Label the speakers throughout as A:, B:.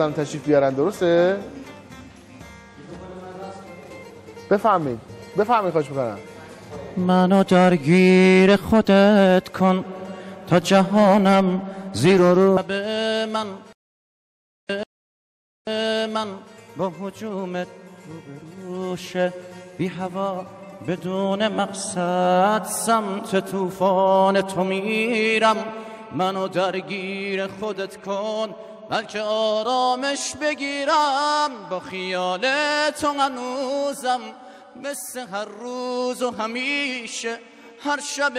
A: زن تشریف بیارن. درسته؟ بفهمید خواهش میکنم.
B: منو درگیر خودت کن تا جهانم زیر و رو به من با هجومت روبروشه بی هوا بدون مقصد سمت طوفان تو میرم. منو درگیر خودت کن بلکه آرامش بگیرم با خیال تو هنوزم مثل هر روز و همیشه هر شب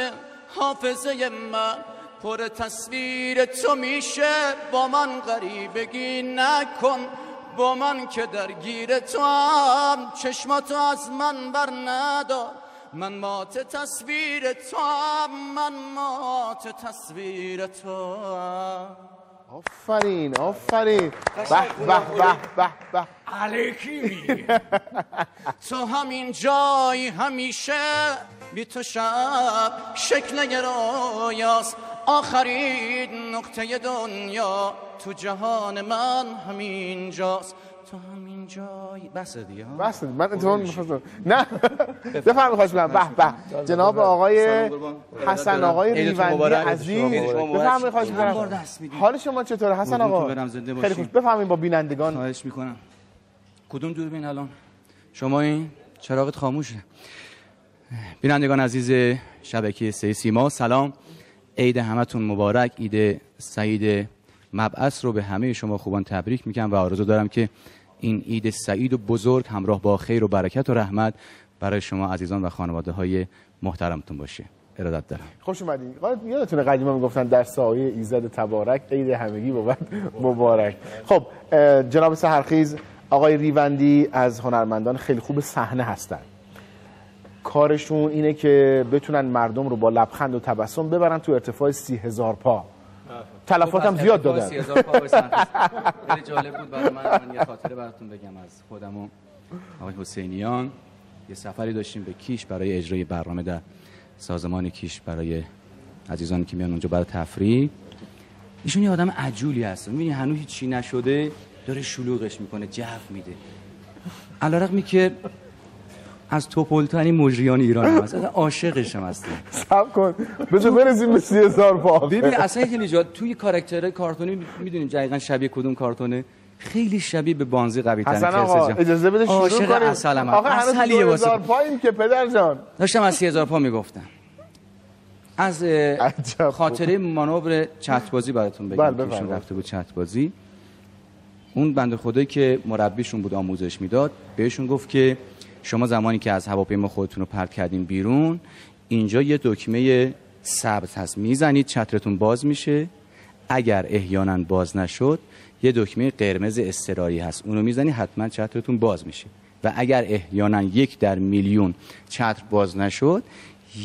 B: حافظه من پر تصویر تو میشه. با من غریبگی نکن با من که درگیر تو هم چشماتو از من بر ندار. من مات تصویر تو هم من مات تصویر تو هم.
A: آفرین به به
B: علیکی تو همین جای همیشه بی تو شب شکل رویاست آخرین نقطه دنیا تو جهان من همین جاست تو همین جای. بس دیگه
A: بس من اتفاقا می‌خواستم نه بفرمایید خواهش می‌کنم. به جناب آقای حسن آقای ریوندی عزیز بفرمایید خواهش می‌کنم. حال شما چطوره حسن آقا؟ خیلی خوش. بفرمایید با بینندگان.
B: خواهش می‌کنم. کدوم دوربین الان؟ شما این چراغت خاموشه. بینندگان عزیز شبکه 3 سیما سلام. عید همتون مبارک. عید سعید مبعث رو به همه شما خوبان تبریک میگم و آرزو دارم که این عید سعید و بزرگ همراه با خیر و برکت و رحمت برای شما عزیزان و خانواده های محترمتون باشه. ارادت دارم.
A: خوش اومدین. یادتونه قدیما میگفتن در سایه ایزد تبارک عید همگی بود مبارک. خب جناب سحرخیز آقای ریوندی از هنرمندان خیلی خوب صحنه هستن. کارشون اینه که بتونن مردم رو با لبخند و تبسم ببرن تو ارتفاع 30,000 پا. تلفات هم زیاد دادن.
B: 30,000 پا خیلی جالب بود برای من یه خاطره براتون بگم از خودم و آقای حسینیان. یه سفری داشتیم به کیش برای اجرای برنامه در سازمان کیش برای عزیزانی که میان اونجا برای تفریح. ایشون یه آدم عجولی هست. می‌بینی هنوز هیچی نشده داره شلوغش میکنه، جو میده. علیرغمی که از توپلترین مجریان ایران هم هست. عاشقش هم هستم.
A: صبر کن بذار برسیم به 30,000 پا.
B: ببین اصلا خیلی جا توی کاراکترهای کارتونی میدونیم دقیقاً شبیه کدوم کارتونه. خیلی شبیه به بانزی قوی ترین.
A: حسن آقا اجازه بده شروع کنیم. آقا هنوز 2,000 پاییم که پدر جان.
B: داشتم از 30,000 پا میگفتم. از خاطره مانور چت‌بازی براتون بگم. ایشون رفته بود چت‌بازی. اون بنده خدایی که مربیشون بود آموزش میداد بهشون گفت که شما زمانی که از هواپیما خودتون رو پرت کردین بیرون اینجا یه دکمه سبز هست میزنید چترتون باز میشه. اگر احیانا باز نشد یه دکمه قرمز اضطراری هست اونو میزنی حتما چترتون باز میشه. و اگر احیانا 1 در میلیون چتر باز نشد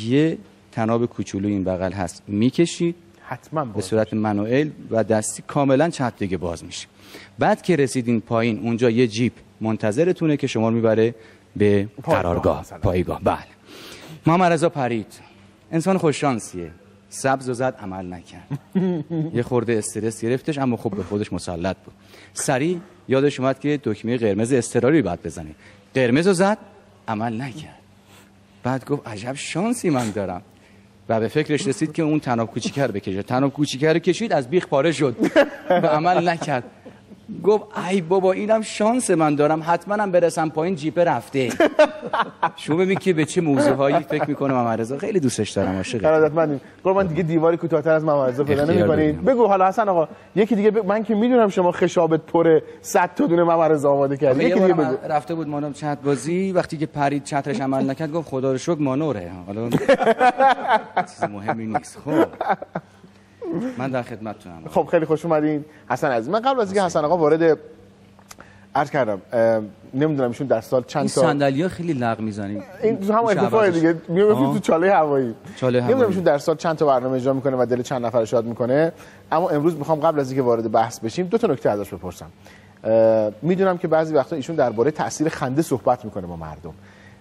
B: یه تناب کوچولو این بغل هست میکشید
A: حتما
B: به صورت منوئل و دستی کاملا چتر دیگه باز میشه. بعد که رسیدین پایین اونجا یه جیپ منتظرتونه که شما رو میبره به قرارگاه پایگاه. بله محمد رضا پرید انسان خوششانسیه. سبز و زد عمل نکرد. یه خورده استرس گرفتش اما خب به خودش مسلط بود. سریع یادش اومد که دکمه قرمز اضطراری باید بزنه. قرمز رو زد عمل نکرد. بعد گفت عجب شانسی من دارم و به فکرش رسید که اون تناب کوچیکر بکشه. تناب کوچیکر کشید از بیخ پاره شد و عمل نکرد. گفت ای بابا اینم شانس من دارم حتما هم برسم پایین جیپ رفته. شما ببین که به چه موضوعهایی فکر میکنه محمد رضا. خیلی دوستش دارم عاشقم.
A: ارادتمندیم. قربان دیگه دیواری کوتاه‌تر از محمد رضا پیدا نمی‌کنید. بگو حالا حسن آقا یکی دیگه من که میدونم شما خشابت پر 100 تا دونه محمد رضا آماده کردی. یکی دیگه بگو.
B: رفته بود مانور چت بازی وقتی که پرید چترش عمل نکرد گفت خدا رو شکر مانوره. حالا چیز مهمی نیست. خب من در خدمتتونم.
A: خب خیلی خوش اومدین حسن عزیز. من قبل از اینکه حسن آقا وارد عرض کردم نمیدونم ایشون در سال چند تا
B: صندلی‌ها خیلی لغ میزنید.
A: این تو هم اتفاق دیگه میفته تو چاله هوایی. نمیدونم ایشون در سال چند تا برنامه اجرا میکنه و دل چند نفر شاد میکنه. اما امروز میخوام قبل از اینکه وارد بحث بشیم 2 تا نکته ازش بپرسم. میدونم که بعضی وقتا ایشون درباره تاثیر خنده صحبت میکنه با مردم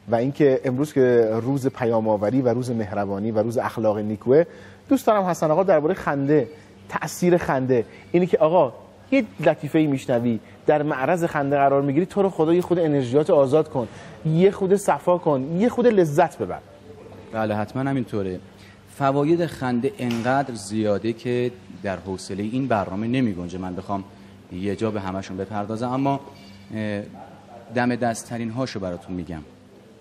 A: و اینکه امروز که روز پیام آوری و روز مهربانی و روز اخلاق نیکوه دوست دارم حسن آقا درباره خنده، تأثیر خنده، اینی که آقا یه لطیفه‌ای میشنوی در معرض خنده قرار میگیری، تو رو خدا یه خود انرژیات آزاد کن، یه خود صفا کن، یه خود لذت ببر.
B: بله حتما همینطوره. فواید خنده انقدر زیاده که در حوصله این برنامه نمیگنجه من بخوام یه جا به همشون بپردازم، اما دم دستترین هاشو براتون میگم.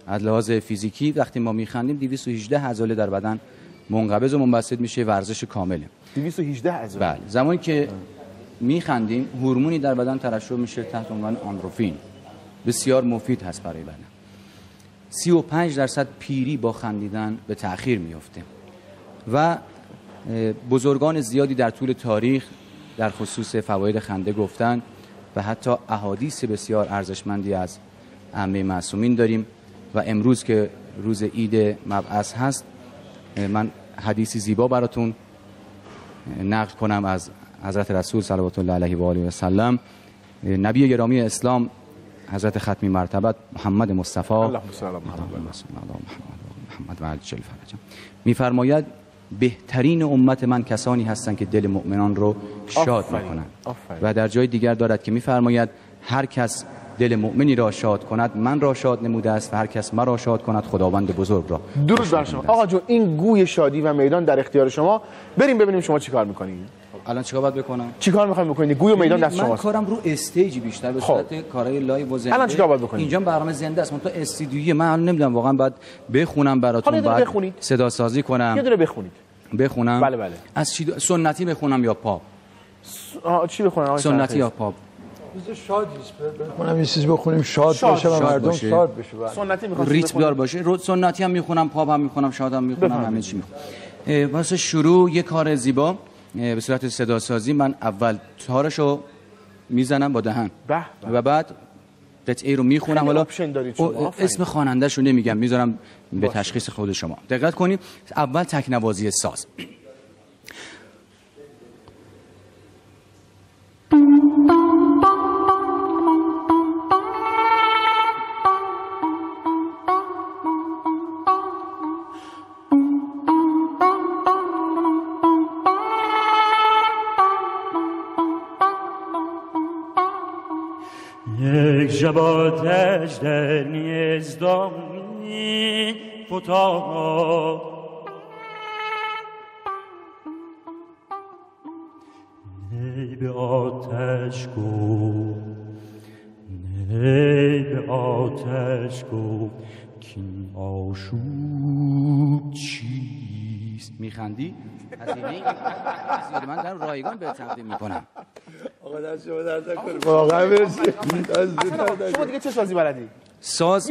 B: از لحاظ فیزیکی وقتی ما میخندیم 218 عضله در بدن منقبض و منبسط میشه، ورزش کامله.
A: 218 عضله.
B: بله. زمانی که میخندیم هورمونی در بدن ترشح میشه تحت عنوان آندروفین، بسیار مفید هست برای بدن. 35% پیری با خندیدن به تأخیر میفته و بزرگان زیادی در طول تاریخ در خصوص فواید خنده گفتن و حتی احادیث بسیار ارزشمندی از ائمه معصومین داریم و امروز که روز عید مبعث هست من حدیثی زیبا براتون نقل کنم از حضرت رسول صلوات الله علیه و آله و سلم. نبی گرامی اسلام حضرت ختمی مرتبت محمد مصطفی
A: اللهم صل علی
B: محمد و عجل فرجهم میفرماید بهترین امت من کسانی هستند که دل مؤمنان رو شاد میکنند و در جای دیگر دارد که میفرماید هر کس دل مؤمنی را شاد کند من را شاد نموده است و هر کس مرا شاد کند خداوند بزرگ را.
A: درود بر شما. آقا جون این گوی شادی و میدان در اختیار شما، بریم ببینیم شما چیکار میکنید.
B: الان چیکار باید بکنم؟
A: چیکار میخواید بکنید؟ گوی و میدان دست شماست.
B: من کارم رو استیج بیشتر به صورت کارهای لایو و زنده.
A: الان چیکار باید بکنید؟
B: اینجا برنامه زنده است، من تو استودیویه، من الان نمیدونم واقعا باید بخونم براتون،
A: باید
B: صدا سازی کنم.
A: یه دونه بخونید.
B: بخونم؟
A: بله بله.
B: از چی سنتی بخونم یا پاپ؟
A: چی بخونم آقا؟
B: سنتی یا پاپ؟
C: شادیش بخونم یه چیز بخونیم شاد باشه و مردم شاد بشه.
A: سنتی میخوام
B: ریتم دار باشه. سنتی هم میخونم، پاپ هم میخونم، شاد هم میخونم، همه چی میخونم. واسه شروع یه کار زیبا به صورت صدا سازی من اول تارشو میزنم با دهن و بعد قطعه رو میخونم. حالا اسم خواننده‌شو نمیگم، میذارم به تشخیص خود شما. دقت کنید. اول تکنوازی ساز.
D: یک شب آتش در نیزدانی فتاد، نی به آتش گفت، نی به آتش گفت کین آشوب چیست؟
B: میخندی؟ هزینه من دارم رایگان به تقدیم میکنم.
C: آقا دست شما درد نکنه واقعا مرسی.
A: شما دیگه چه سازی بلدی؟
B: ساز